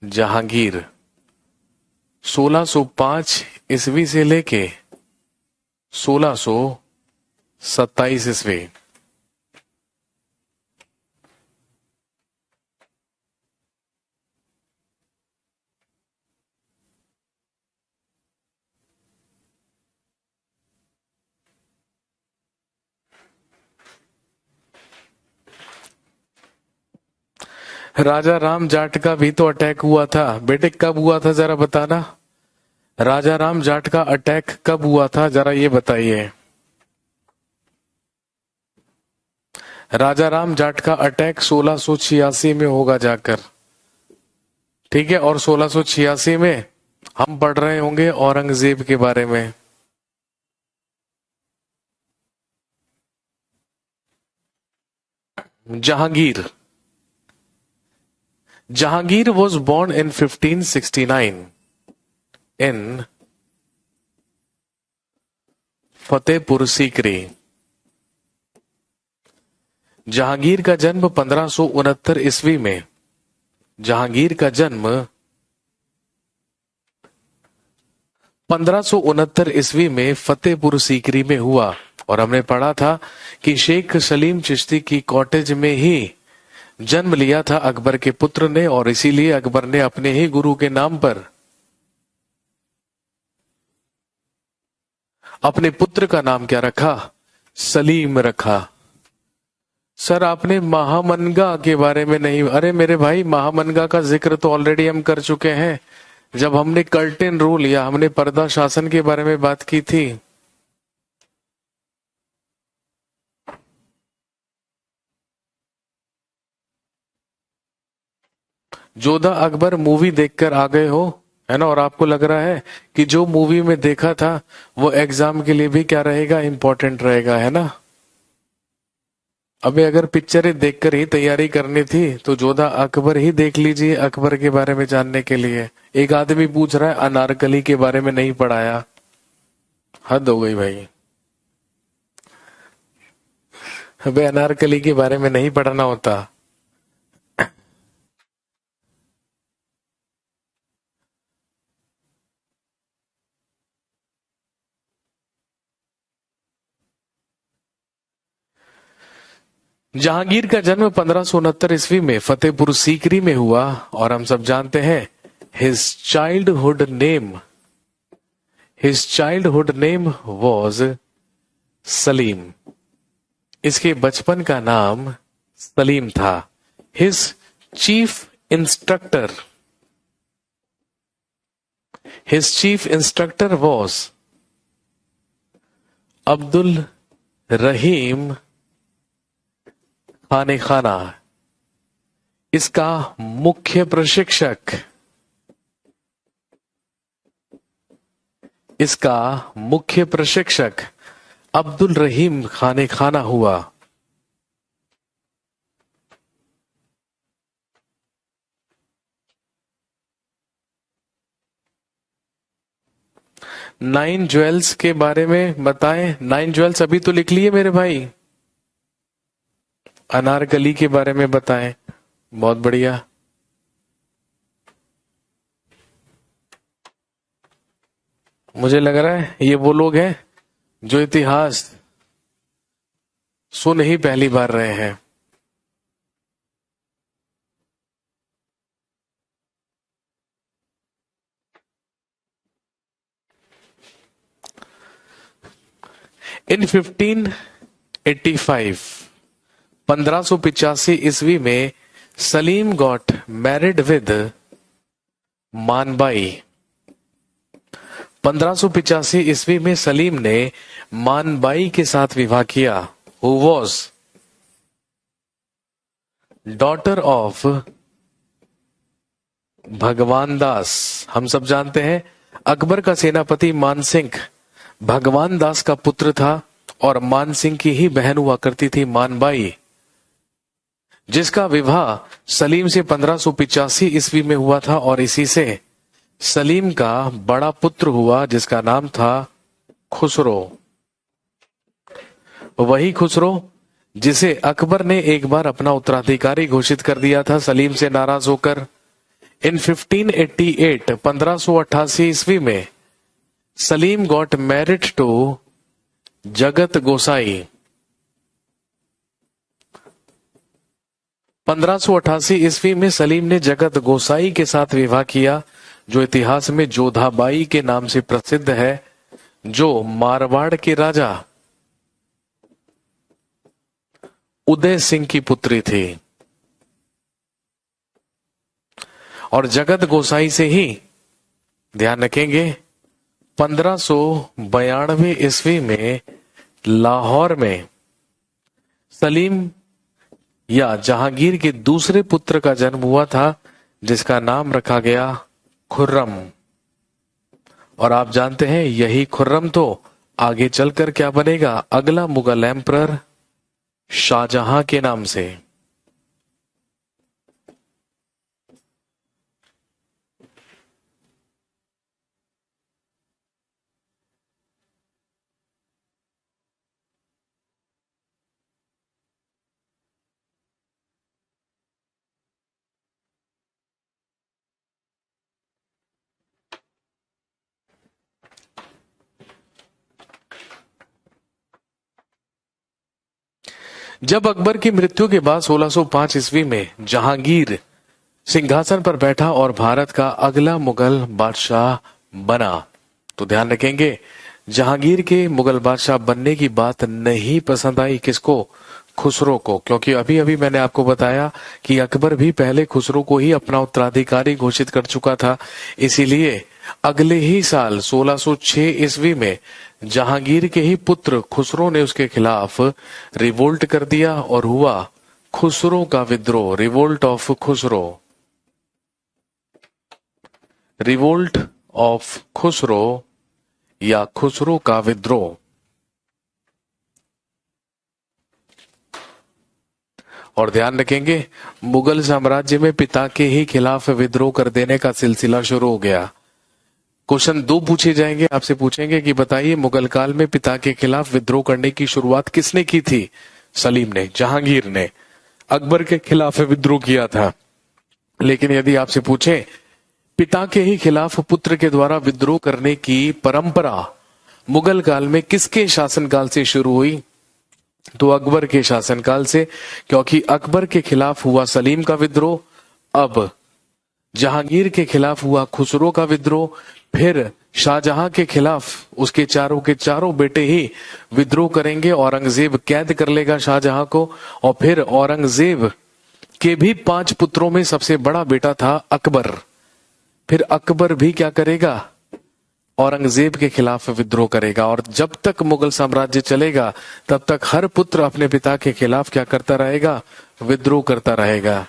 जहांगीर। 1605 ईस्वी से लेके 1627 ईस्वी। राजा राम जाट का भी तो अटैक हुआ था बेटे, कब हुआ था जरा बताना। राजा राम जाट का अटैक कब हुआ था जरा ये बताइए। राजा राम जाट का अटैक 1686 में होगा जाकर, ठीक है। और 1686 में हम पढ़ रहे होंगे औरंगजेब के बारे में। Jahangir. Jahangir was born in 1569 in Fatehpur Sikri. Jahangir का जन्म 1569 ईस्वी में, जहांगीर का जन्म 1569 ईस्वी में फतेहपुर सीकरी में हुआ। और हमने पढ़ा था कि शेख सलीम चिश्ती की कॉटेज में ही जन्म लिया था अकबर के पुत्र ने, और इसीलिए अकबर ने अपने ही गुरु के नाम पर अपने पुत्र का नाम क्या रखा? सलीम रखा। सर आपने महामनगा के बारे में नहीं, अरे मेरे भाई महामनगा का जिक्र तो ऑलरेडी हम कर चुके हैं जब हमने कर्टेन रूल या हमने पर्दा शासन के बारे में बात की थी। जोधा अकबर मूवी देखकर आ गए हो, है ना, और आपको लग रहा है कि जो मूवी में देखा था वो एग्जाम के लिए भी क्या रहेगा, इंपॉर्टेंट रहेगा, है ना। अबे अगर पिक्चरें देखकर ही तैयारी करनी थी तो जोधा अकबर ही देख लीजिए अकबर के बारे में जानने के लिए। एक आदमी पूछ रहा है अनारकली के बारे में नहीं पढ़ाया, हद हो गई भाई। अबे अनारकली के बारे में नहीं पढ़ना होता। जहांगीर का जन्म 1569 ईस्वी में फतेहपुर सीकरी में हुआ, और हम सब जानते हैं his childhood name was Salim. इसके बचपन का नाम सलीम था। His chief instructor was Abdul Rahim Khane Khana. इसका मुख्य प्रशिक्षक अब्दुल रहीम खाने खाना हुआ। नाइन ज्वेल्स के बारे में बताएं। नाइन ज्वेल्स अभी तो लिख लिए मेरे भाई। अनारकली के बारे में बताएं। बहुत बढ़िया। मुझे लग रहा है ये वो लोग हैं जो इतिहास सुन ही पहली बार रहे हैं। इन 1585 1585 ईस्वी में Salim got married with Manbai. 1585 ईस्वी में सलीम ने मानबाई के साथ विवाह किया। हु वॉज डॉटर ऑफ भगवान दास। हम सब जानते हैं अकबर का सेनापति मानसिंह भगवान दास का पुत्र था, और मानसिंह की ही बहन हुआ करती थी मानबाई, जिसका विवाह सलीम से 1585 ईस्वी में हुआ था। और इसी से सलीम का बड़ा पुत्र हुआ जिसका नाम था खुसरो। वही खुसरो जिसे अकबर ने एक बार अपना उत्तराधिकारी घोषित कर दिया था सलीम से नाराज होकर। इन 1588 1588 ईस्वी में सलीम गॉट मैरिड टू जगत गोसाई। 1588 ईस्वी में सलीम ने जगत गोसाई के साथ विवाह किया, जो इतिहास में जोधाबाई के नाम से प्रसिद्ध है, जो मारवाड़ के राजा उदय सिंह की पुत्री थी। और जगत गोसाई से ही, ध्यान रखेंगे, 1592 ईस्वी में लाहौर में सलीम या जहांगीर के दूसरे पुत्र का जन्म हुआ था, जिसका नाम रखा गया खुर्रम। और आप जानते हैं यही खुर्रम तो आगे चलकर क्या बनेगा, अगला मुगल एम्परर शाहजहां के नाम से। जब अकबर की मृत्यु के बाद 1605 ईस्वी में जहांगीर सिंहासन पर बैठा और भारत का अगला मुगल बादशाह बना, तो ध्यान रखेंगे जहांगीर के मुगल बादशाह बनने की बात नहीं पसंद आई किसको, खुसरो को। क्योंकि अभी अभी मैंने आपको बताया कि अकबर भी पहले खुसरो को ही अपना उत्तराधिकारी घोषित कर चुका था। इसीलिए अगले ही साल 1606 ईस्वी में जहांगीर के ही पुत्र खुसरो ने उसके खिलाफ रिवोल्ट कर दिया और हुआ खुसरो का विद्रोह, revolt of Khusro. Revolt of Khusro या खुसरो का विद्रोह। और ध्यान रखेंगे मुगल साम्राज्य में पिता के ही खिलाफ विद्रोह कर देने का सिलसिला शुरू हो गया। क्वेश्चन 2 पूछे जाएंगे, आपसे पूछेंगे कि बताइए मुगल काल में पिता के खिलाफ विद्रोह करने की शुरुआत किसने की थी? सलीम ने, जहांगीर ने अकबर के खिलाफ विद्रोह किया था। लेकिन यदि आपसे पूछे पिता के ही खिलाफ पुत्र के द्वारा विद्रोह करने की परंपरा मुगल काल में किसके शासनकाल से शुरू हुई, तो अकबर के शासनकाल से। क्योंकि अकबर के खिलाफ हुआ सलीम का विद्रोह, अब जहांगीर के खिलाफ हुआ खुसरो का विद्रोह, फिर शाहजहां के खिलाफ उसके चारों के चारों बेटे ही विद्रोह करेंगे। औरंगजेब कैद कर लेगा शाहजहां को, और फिर औरंगजेब के भी 5 पुत्रों में सबसे बड़ा बेटा था अकबर। फिर अकबर भी क्या करेगा, औरंगजेब के खिलाफ विद्रोह करेगा। और जब तक मुगल साम्राज्य चलेगा तब तक हर पुत्र अपने पिता के खिलाफ क्या करता रहेगा, विद्रोह करता रहेगा।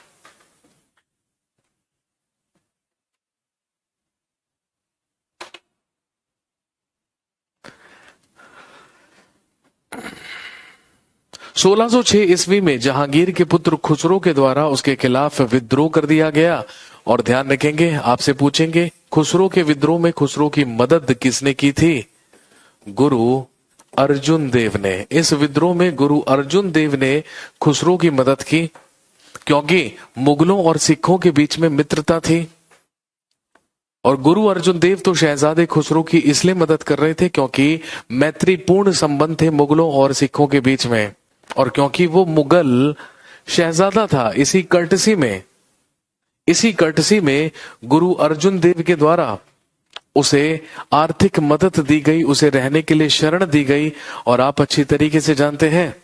सोलह सौ 1606 ईस्वी में जहांगीर के पुत्र खुसरो के द्वारा उसके खिलाफ विद्रोह कर दिया गया। और ध्यान रखेंगे आपसे पूछेंगे खुसरो के विद्रोह में खुसरो की मदद किसने की थी? गुरु अर्जुन देव ने। इस विद्रोह में गुरु अर्जुन देव ने खुसरो की मदद की, क्योंकि मुगलों और सिखों के बीच में मित्रता थी। और गुरु अर्जुन देव तो शहजादे खुसरो की इसलिए मदद कर रहे थे क्योंकि मैत्रीपूर्ण संबंध थे मुगलों और सिखों के बीच में, और क्योंकि वो मुगल शहजादा था। इसी कर्टसी में गुरु अर्जुन देव के द्वारा उसे आर्थिक मदद दी गई, उसे रहने के लिए शरण दी गई, और आप अच्छी तरीके से जानते हैं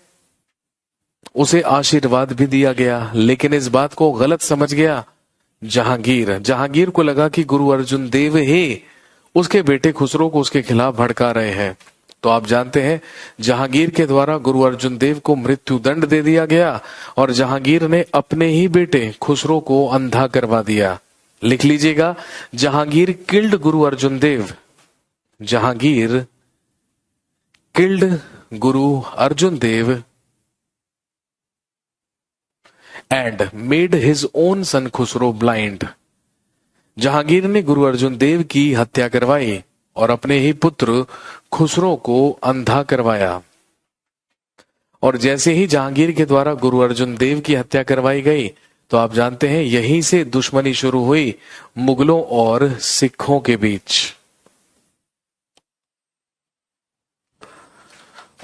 उसे आशीर्वाद भी दिया गया। लेकिन इस बात को गलत समझ गया जहांगीर को लगा कि गुरु अर्जुन देव ही उसके बेटे खुसरो को उसके खिलाफ भड़का रहे हैं। तो आप जानते हैं जहांगीर के द्वारा गुरु अर्जुन देव को मृत्यु दंड दे दिया गया, और जहांगीर ने अपने ही बेटे खुसरो को अंधा करवा दिया। लिख लीजिएगा, Jahangir killed Guru Arjun Dev. Jahangir killed Guru Arjun Dev and made his own son Khusro blind. Jahangir ने गुरु अर्जुन देव की हत्या करवाई और अपने ही पुत्र खुसरो को अंधा करवाया। और जैसे ही जहांगीर के द्वारा गुरु अर्जुन देव की हत्या करवाई गई तो आप जानते हैं यहीं से दुश्मनी शुरू हुई मुगलों और सिखों के बीच।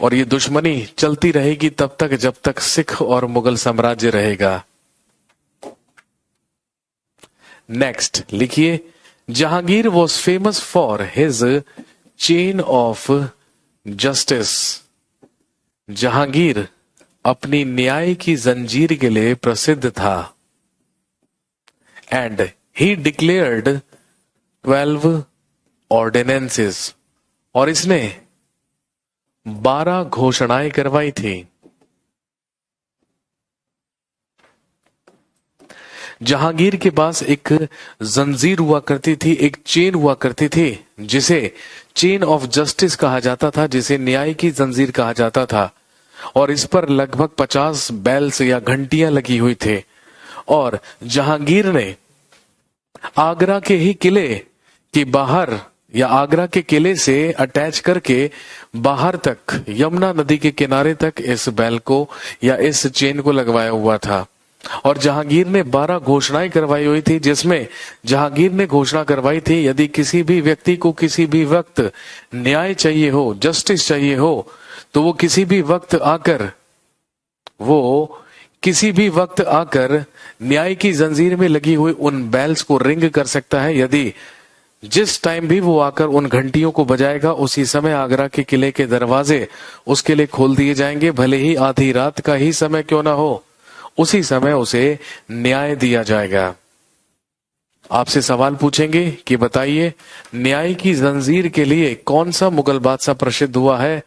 और ये दुश्मनी चलती रहेगी तब तक जब तक सिख और मुगल साम्राज्य रहेगा। नेक्स्ट लिखिए, Jahangir was famous for his chain of justice. Jahangir अपनी न्याय की जंजीर के लिए प्रसिद्ध था। एंड ही डिक्लेयर्ड 12 ऑर्डिनेंसेस, और इसने 12 घोषणाएं करवाई थी। जहांगीर के पास एक जंजीर हुआ करती थी, एक चेन हुआ करती थी जिसे चेन ऑफ जस्टिस कहा जाता था, जिसे न्याय की जंजीर कहा जाता था। और इस पर लगभग 50 बेल्स या घंटियां लगी हुई थे। और जहांगीर ने आगरा के ही किले के बाहर या आगरा के किले से अटैच करके बाहर तक यमुना नदी के किनारे तक इस बेल को या इस चेन को लगवाया हुआ था। और जहांगीर ने 12 घोषणाएं करवाई हुई थी, जिसमें जहांगीर ने घोषणा करवाई थी यदि किसी भी व्यक्ति को किसी भी वक्त न्याय चाहिए हो, जस्टिस चाहिए हो, तो वो किसी भी वक्त आकर न्याय की जंजीर में लगी हुई उन बेल्स को रिंग कर सकता है। यदि जिस टाइम भी वो आकर उन घंटियों को बजाएगा उसी समय आगरा के किले के दरवाजे उसके लिए खोल दिए जाएंगे, भले ही आधी रात का ही समय क्यों ना हो, उसी समय उसे न्याय दिया जाएगा। आपसे सवाल पूछेंगे कि बताइए न्याय की जंजीर के लिए कौन सा मुगल बादशाह प्रसिद्ध हुआ है?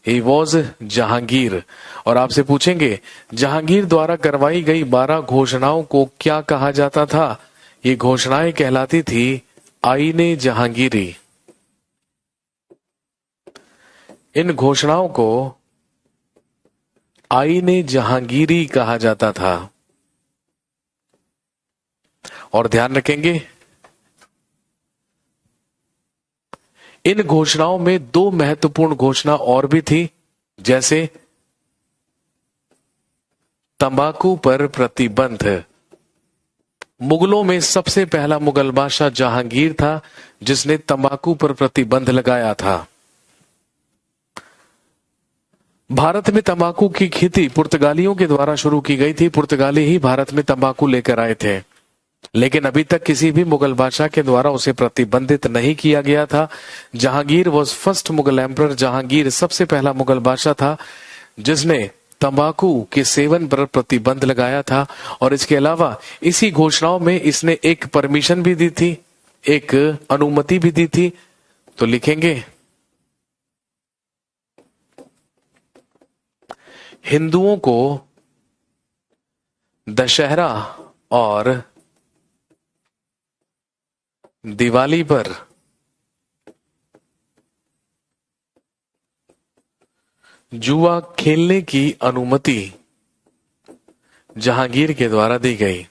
He was Jahangir. और आपसे पूछेंगे जहांगीर द्वारा करवाई गई 12 घोषणाओं को क्या कहा जाता था? ये घोषणाएं कहलाती थी आईने जहांगीरी। इन घोषणाओं को आईने जहांगीरी कहा जाता था। और ध्यान रखेंगे इन घोषणाओं में 2 महत्वपूर्ण घोषणा और भी थी, जैसे तंबाकू पर प्रतिबंध। मुगलों में सबसे पहला मुगल बादशाह जहांगीर था जिसने तंबाकू पर प्रतिबंध लगाया था। भारत में तंबाकू की खेती पुर्तगालियों के द्वारा शुरू की गई थी। पुर्तगाली ही भारत में तंबाकू लेकर आए थे, लेकिन अभी तक किसी भी मुगल बादशाह के द्वारा उसे प्रतिबंधित नहीं किया गया था। Jahangir was first Mughal emperor. Jahangir सबसे पहला मुगल बादशाह था जिसने तंबाकू के सेवन पर प्रतिबंध लगाया था। और इसके अलावा इसी घोषणाओं में इसने एक परमिशन भी दी थी, एक अनुमति भी दी थी। तो लिखेंगे हिंदुओं को दशहरा और दिवाली पर जुआ खेलने की अनुमति जहांगीर के द्वारा दी गई।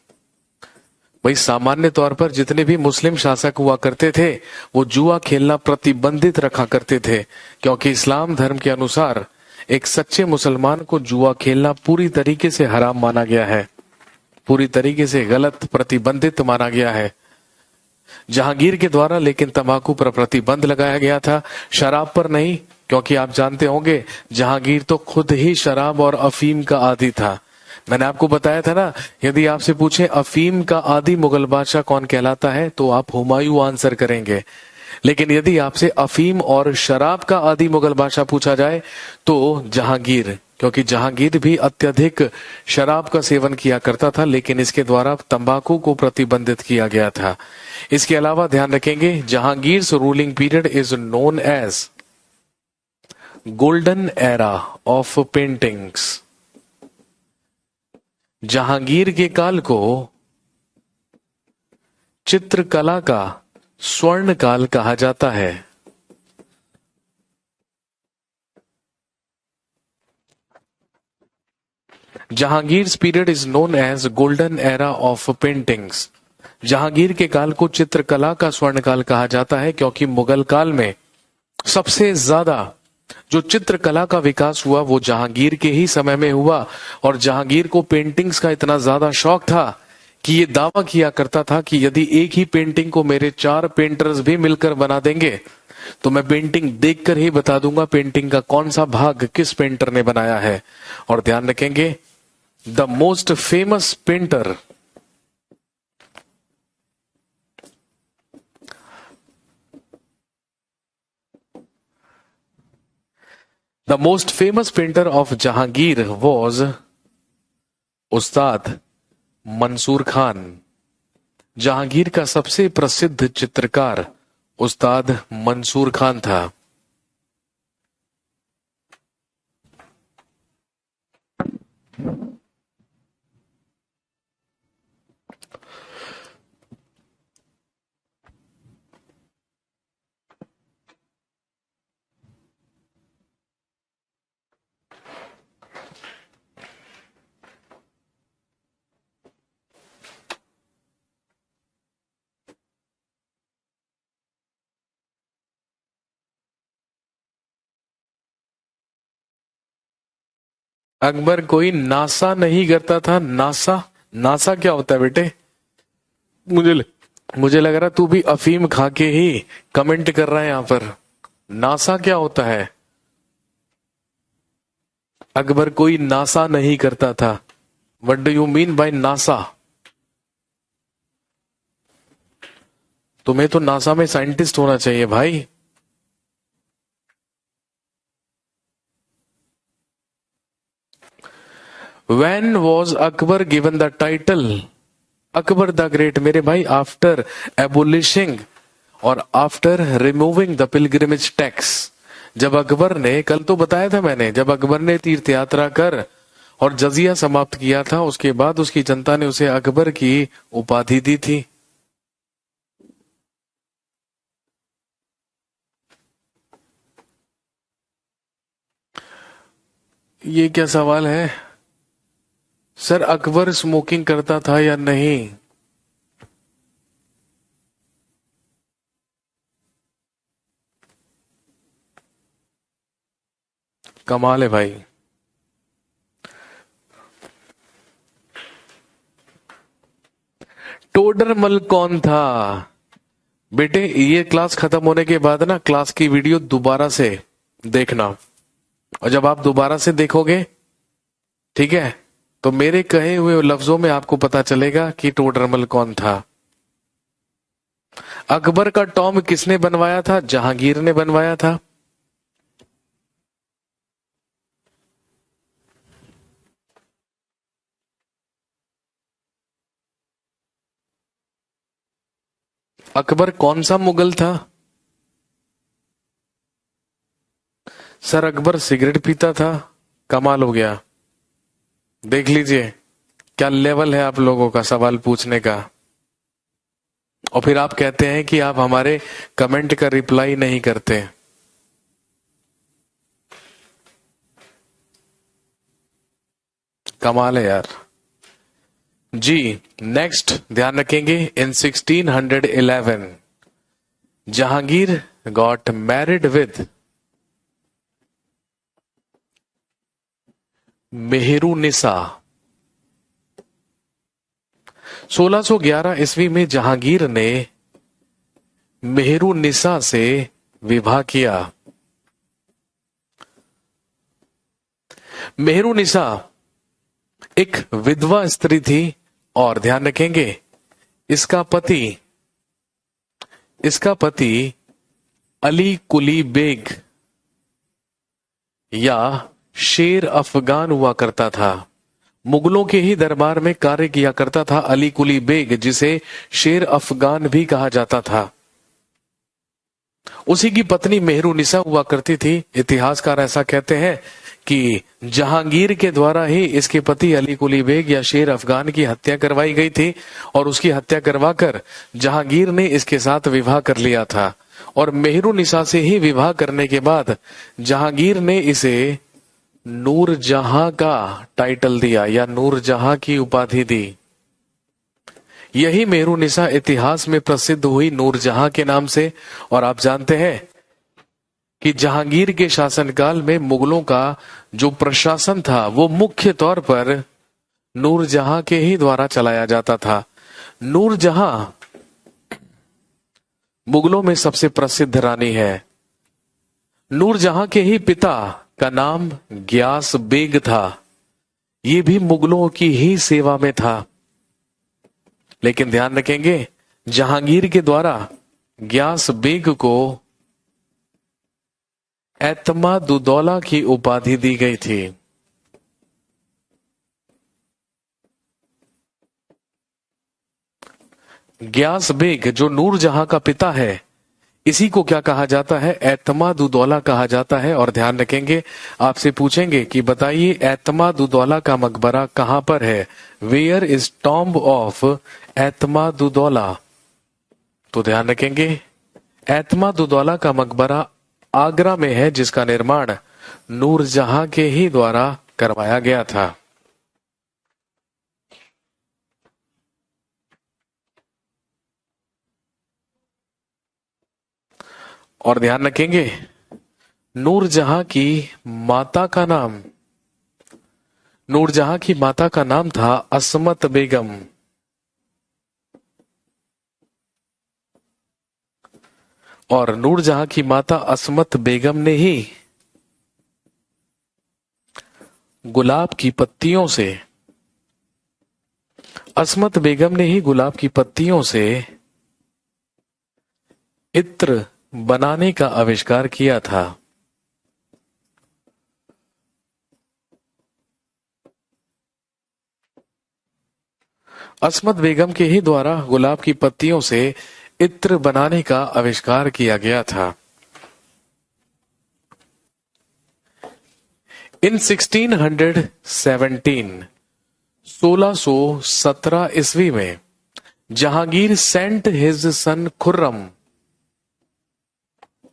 भाई सामान्य तौर पर जितने भी मुस्लिम शासक हुआ करते थे वो जुआ खेलना प्रतिबंधित रखा करते थे, क्योंकि इस्लाम धर्म के अनुसार एक सच्चे मुसलमान को जुआ खेलना पूरी तरीके से हराम माना गया है, पूरी तरीके से गलत, प्रतिबंधित माना गया है। जहांगीर के द्वारा लेकिन तंबाकू पर प्रतिबंध लगाया गया था, शराब पर नहीं, क्योंकि आप जानते होंगे जहांगीर तो खुद ही शराब और अफीम का आदी था। मैंने आपको बताया था ना, यदि आपसे पूछे अफीम का आदी मुगल बादशाह कौन कहलाता है तो आप हुमायूं आंसर करेंगे। लेकिन यदि आपसे अफीम और शराब का आदी मुगल बादशाह पूछा जाए तो जहांगीर, क्योंकि जहांगीर भी अत्यधिक शराब का सेवन किया करता था, लेकिन इसके द्वारा तंबाकू को प्रतिबंधित किया गया था। इसके अलावा ध्यान रखेंगे Jahangir's ruling period is known as golden era of paintings. Jahangir के काल को चित्रकला का स्वर्ण काल कहा जाता है। Jahangir's period is known as golden era of paintings. Jahangir के काल को चित्रकला का स्वर्ण काल कहा जाता है, क्योंकि मुगल काल में सबसे ज्यादा जो चित्रकला का विकास हुआ वो जहांगीर के ही समय में हुआ, और जहांगीर को पेंटिंग्स का इतना ज्यादा शौक था कि ये दावा किया करता था कि यदि एक ही पेंटिंग को मेरे 4 पेंटर्स भी मिलकर बना देंगे तो मैं पेंटिंग देखकर ही बता दूंगा पेंटिंग का कौन सा भाग किस पेंटर ने बनाया है। और ध्यान रखेंगे, the most famous painter of Jahangir was उस्ताद मंसूर खान। जहांगीर का सबसे प्रसिद्ध चित्रकार उस्ताद मंसूर खान था। अकबर कोई नासा नहीं करता था। नासा, नासा क्या होता है बेटे? मुझे लग रहा तू भी अफीम खा के ही कमेंट कर रहा है यहां पर। नासा क्या होता है? अकबर कोई नासा नहीं करता था। What do you mean by NASA? तुम्हें तो नासा में साइंटिस्ट होना चाहिए भाई। When was Akbar given the title Akbar the great? मेरे भाई आफ्टर एबोलिशिंग और after removing the pilgrimage tax, जब अकबर ने, कल तो बताया था मैंने, जब अकबर ने तीर्थ यात्रा कर और जजिया समाप्त किया था, उसके बाद उसकी जनता ने उसे अकबर की उपाधि दी थी। ये क्या सवाल है सर? अकबर स्मोकिंग करता था या नहीं? कमाल है भाई। टोडरमल कौन था? बेटे ये क्लास खत्म होने के बाद ना क्लास की वीडियो दोबारा से देखना, और जब आप दोबारा से देखोगे, ठीक है, तो मेरे कहे हुए लफ्जों में आपको पता चलेगा कि टोडरमल कौन था। अकबर का टॉम किसने बनवाया था? जहांगीर ने बनवाया था। अकबर कौन सा मुगल था? सर अकबर सिगरेट पीता था। कमाल हो गया। देख लीजिए क्या लेवल है आप लोगों का सवाल पूछने का, और फिर आप कहते हैं कि आप हमारे कमेंट का रिप्लाई नहीं करते। कमाल है यार जी। नेक्स्ट ध्यान रखेंगे, इन 1611 Jahangir got married with Mehrunnisa. 1611 ईस्वी में जहांगीर ने मेहरुनिसा से विवाह किया। मेहरुनिसा एक विधवा स्त्री थी, और ध्यान रखेंगे इसका पति अली कुली बेग या शेर अफगान हुआ करता था। मुगलों के ही दरबार में कार्य किया करता था अली कुली बेग, जिसे शेर अफगान भी कहा जाता था। उसी की पत्नी मेहरुनिसा हुआ करती थी। इतिहासकार ऐसा कहते हैं कि जहांगीर के द्वारा ही इसके पति अली कुली बेग या शेर अफगान की हत्या करवाई गई थी, और उसकी हत्या करवाकर जहांगीर ने इसके साथ विवाह कर लिया था। और मेहरुनिसा से ही विवाह करने के बाद जहांगीर ने इसे नूरजहां का टाइटल दिया या नूरजहां की उपाधि दी। यही मेहरुनिसा इतिहास में प्रसिद्ध हुई नूरजहां के नाम से। और आप जानते हैं कि जहांगीर के शासनकाल में मुगलों का जो प्रशासन था वो मुख्य तौर पर नूरजहां के ही द्वारा चलाया जाता था। नूरजहां मुगलों में सबसे प्रसिद्ध रानी है। नूरजहां के ही पिता का नाम ग्यास बेग था। ये भी मुगलों की ही सेवा में था। लेकिन ध्यान रखेंगे, जहांगीर के द्वारा ग्यास बेग को एतमादुद्दौला की उपाधि दी गई थी। ग्यास बेग जो नूरजहां का पिता है, इसी को क्या कहा जाता है? एतमादुद्दौला कहा जाता है। और ध्यान रखेंगे, आपसे पूछेंगे कि बताइए एतमादुद्दौला का मकबरा कहां पर है? Where is tomb of Itmaduddaula? तो ध्यान रखेंगे, एतमादुद्दौला का मकबरा आगरा में है, जिसका निर्माण नूरजहां के ही द्वारा करवाया गया था। और ध्यान रखेंगे, नूरजहां की माता का नाम, नूरजहां की माता का नाम था असमत बेगम। और नूरजहां की माता असमत बेगम ने ही गुलाब की पत्तियों से, असमत बेगम ने ही गुलाब की पत्तियों से इत्र बनाने का आविष्कार किया था। असमत बेगम के ही द्वारा गुलाब की पत्तियों से इत्र बनाने का आविष्कार किया गया था। इन 1617 ईस्वी में Jahangir sent his son Khurram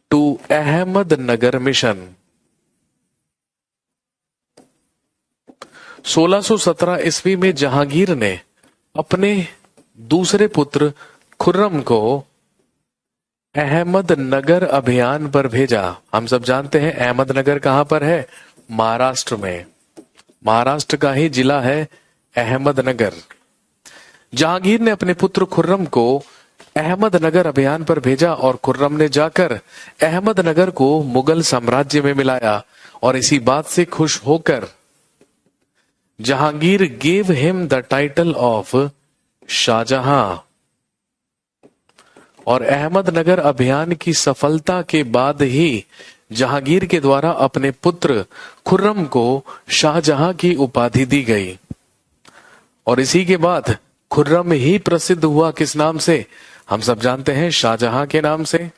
to Ahmednagar mission. 1617 ईस्वी में जहांगीर ने अपने दूसरे पुत्र खुर्रम को अहमदनगर अभियान पर भेजा। हम सब जानते हैं अहमदनगर कहां पर है? महाराष्ट्र में। महाराष्ट्र का ही जिला है अहमदनगर। जहांगीर ने अपने पुत्र खुर्रम को अहमदनगर अभियान पर भेजा और खुर्रम ने जाकर अहमदनगर को मुगल साम्राज्य में मिलाया। और इसी बात से खुश होकर Jahangir gave him the title of Shahjahan. और अहमदनगर अभियान की सफलता के बाद ही जहांगीर के द्वारा अपने पुत्र खुर्रम को शाहजहां की उपाधि दी गई। और इसी के बाद खुर्रम ही प्रसिद्ध हुआ किस नाम से? हम सब जानते हैं शाहजहां के नाम से।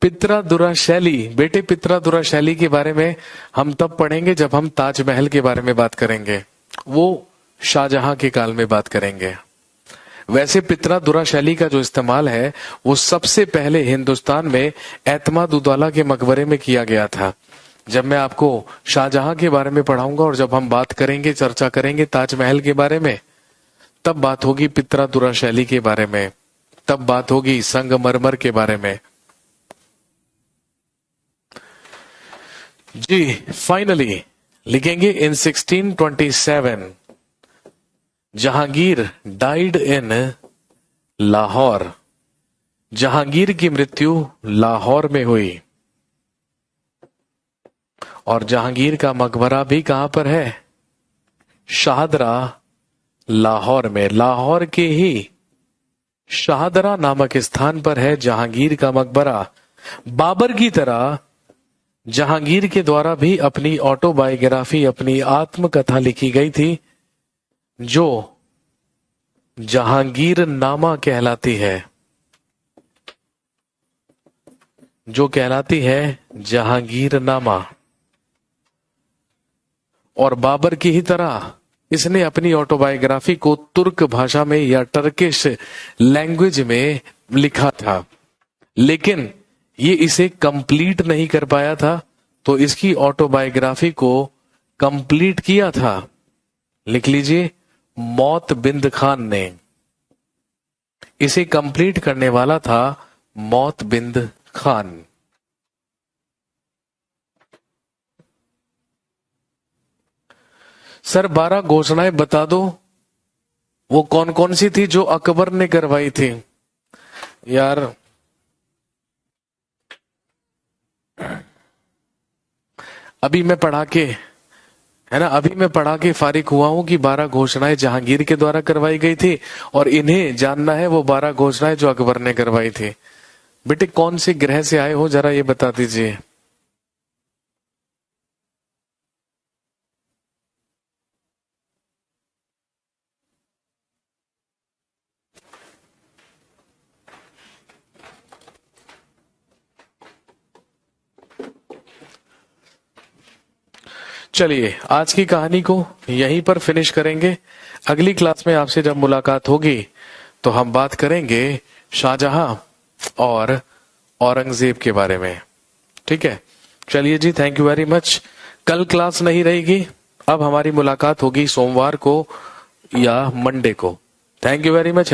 पित्रादुरा शैली, बेटे पित्रादुरा शैली के बारे में हम तब पढ़ेंगे जब हम ताजमहल के बारे में बात करेंगे। वो शाहजहां के काल में बात करेंगे। वैसे पित्रादुरा शैली का जो इस्तेमाल है वो सबसे पहले हिंदुस्तान में एतमादुद्दौला के मकबरे में किया गया था। जब मैं आपको शाहजहां के बारे में पढ़ाऊंगा और जब हम बात करेंगे, चर्चा करेंगे ताजमहल के बारे में, तब बात होगी पित्रादुरा शैली के बारे में, तब बात होगी संगमरमर के बारे में। जी फाइनली लिखेंगे इन 1627 जहांगीर डाइड इन लाहौर। जहांगीर की मृत्यु लाहौर में हुई। और जहांगीर का मकबरा भी कहां पर है? शाहदरा, लाहौर में। लाहौर के ही शाहदरा नामक स्थान पर है जहांगीर का मकबरा। बाबर की तरह जहांगीर के द्वारा भी अपनी ऑटोबायोग्राफी, अपनी आत्मकथा लिखी गई थी जो जहांगीर नामा कहलाती है, जो कहलाती है जहांगीर नामा। और बाबर की ही तरह इसने अपनी ऑटोबायोग्राफी को तुर्क भाषा में या टर्किश लैंग्वेज में लिखा था, लेकिन ये इसे कंप्लीट नहीं कर पाया था, तो इसकी ऑटोबायोग्राफी को कंप्लीट किया था, लिख लीजिए, मौतबिंद खान ने। इसे कंप्लीट करने वाला था मौतबिंद खान। सर 12 घोषणाएं बता दो, वो कौन कौन सी थी जो अकबर ने करवाई थी? यार अभी मैं पढ़ा के, है ना, अभी मैं पढ़ा के फारिग हुआ हूं कि 12 घोषणाएं जहांगीर के द्वारा करवाई गई थी, और इन्हें जानना है वो 12 घोषणाएं जो अकबर ने करवाई थी। बेटे कौन से ग्रह से आए हो जरा ये बता दीजिए। चलिए आज की कहानी को यहीं पर फिनिश करेंगे। अगली क्लास में आपसे जब मुलाकात होगी तो हम बात करेंगे शाहजहां और औरंगजेब के बारे में। ठीक है, चलिए जी, थैंक यू वेरी मच। कल क्लास नहीं रहेगी, अब हमारी मुलाकात होगी सोमवार को या मंडे को। Thank you very much.